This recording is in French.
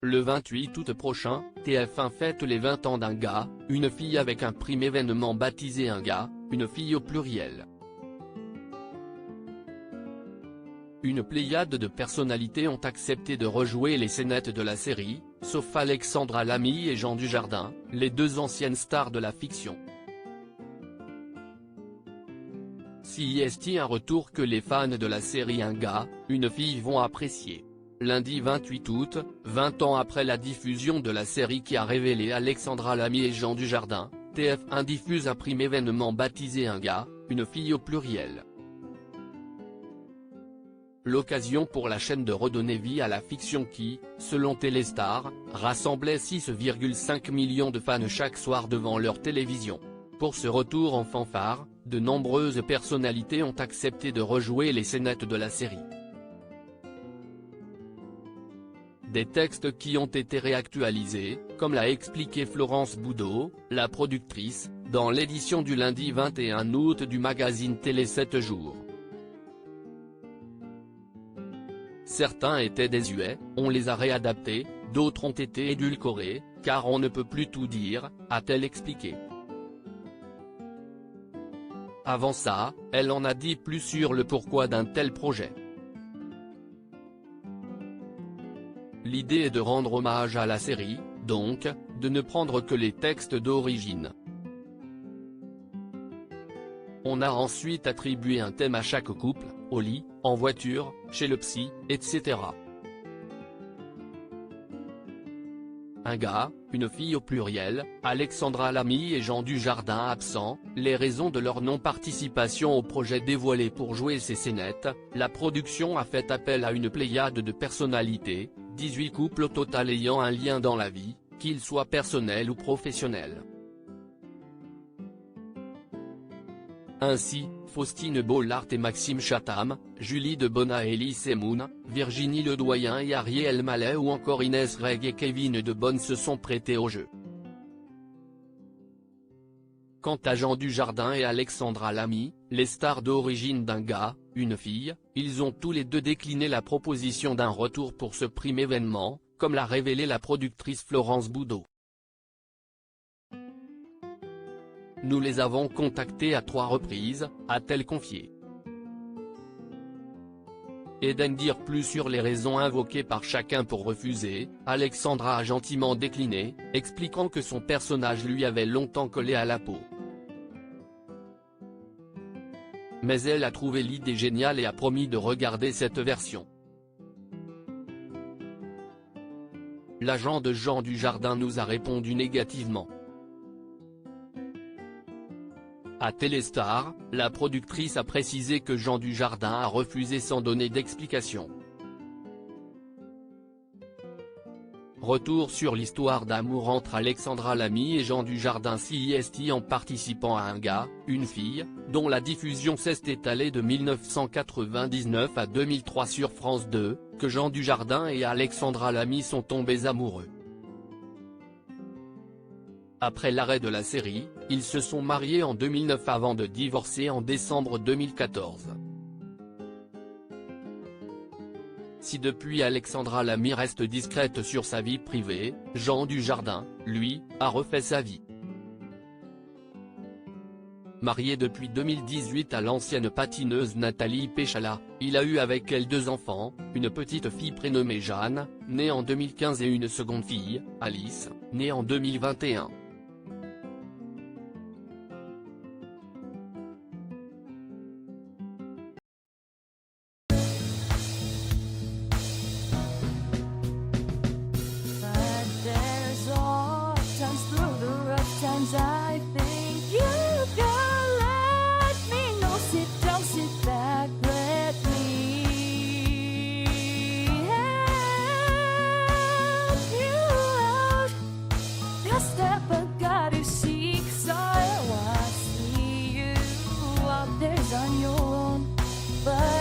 Le 28 août prochain, TF1 fête les 20 ans d'un gars, une fille avec un prime événement baptisé un gars, une fille au pluriel. Une pléiade de personnalités ont accepté de rejouer les scénettes de la série, sauf Alexandra Lamy et Jean Dujardin, les deux anciennes stars de la fiction. CIST, un retour que les fans de la série Un gars, une fille vont apprécier. Lundi 28 août, 20 ans après la diffusion de la série qui a révélé Alexandra Lamy et Jean Dujardin, TF1 diffuse un prime événement baptisé Un gars, une fille au pluriel. L'occasion pour la chaîne de redonner vie à la fiction qui, selon Téléstar, rassemblait 6,5 millions de fans chaque soir devant leur télévision. Pour ce retour en fanfare, de nombreuses personnalités ont accepté de rejouer les scénettes de la série. Des textes qui ont été réactualisés, comme l'a expliqué Florence Boudot, la productrice, dans l'édition du lundi 21 août du magazine Télé 7 jours. Certains étaient désuets, on les a réadaptés, d'autres ont été édulcorés, car on ne peut plus tout dire, a-t-elle expliqué. Avant ça, elle en a dit plus sur le pourquoi d'un tel projet. L'idée est de rendre hommage à la série, donc, de ne prendre que les textes d'origine. On a ensuite attribué un thème à chaque couple, au lit, en voiture, chez le psy, etc. Un gars, une fille au pluriel, Alexandra Lamy et Jean Dujardin absents, les raisons de leur non-participation au projet dévoilé pour jouer ces scénettes, la production a fait appel à une pléiade de personnalités, 18 couples au total ayant un lien dans la vie, qu'ils soient personnels ou professionnels. Ainsi, Faustine Bollard et Maxime Chatham, Julie Debona et Elie Semoun, Virginie Ledoyen et Ariel Mallet ou encore Inès Reg et Kevin Debonne se sont prêtés au jeu. Quant à Jean Dujardin et Alexandra Lamy, les stars d'origine d'un gars, une fille, ils ont tous les deux décliné la proposition d'un retour pour ce prime événement, comme l'a révélé la productrice Florence Boudot. Nous les avons contactés à 3 reprises, a-t-elle confié. Et d'en dire plus sur les raisons invoquées par chacun pour refuser, Alexandra a gentiment décliné, expliquant que son personnage lui avait longtemps collé à la peau. Mais elle a trouvé l'idée géniale et a promis de regarder cette version. L'agent de Jean Dujardin nous a répondu négativement. À Téléstar, la productrice a précisé que Jean Dujardin a refusé sans donner d'explication. Retour sur l'histoire d'amour entre Alexandra Lamy et Jean Dujardin. CIST en participant à Un gars, une fille, dont la diffusion s'est étalée de 1999 à 2003 sur France 2, que Jean Dujardin et Alexandra Lamy sont tombés amoureux. Après l'arrêt de la série, ils se sont mariés en 2009 avant de divorcer en décembre 2014. Si depuis Alexandra Lamy reste discrète sur sa vie privée, Jean Dujardin, lui, a refait sa vie. Marié depuis 2018 à l'ancienne patineuse Nathalie Péchala, il a eu avec elle 2 enfants, une petite fille prénommée Jeanne, née en 2015 et une seconde fille, Alice, née en 2021. I think you can let me know. Sit down, sit back, let me help you out. The step I gotta seek, so I see you out there on your own, but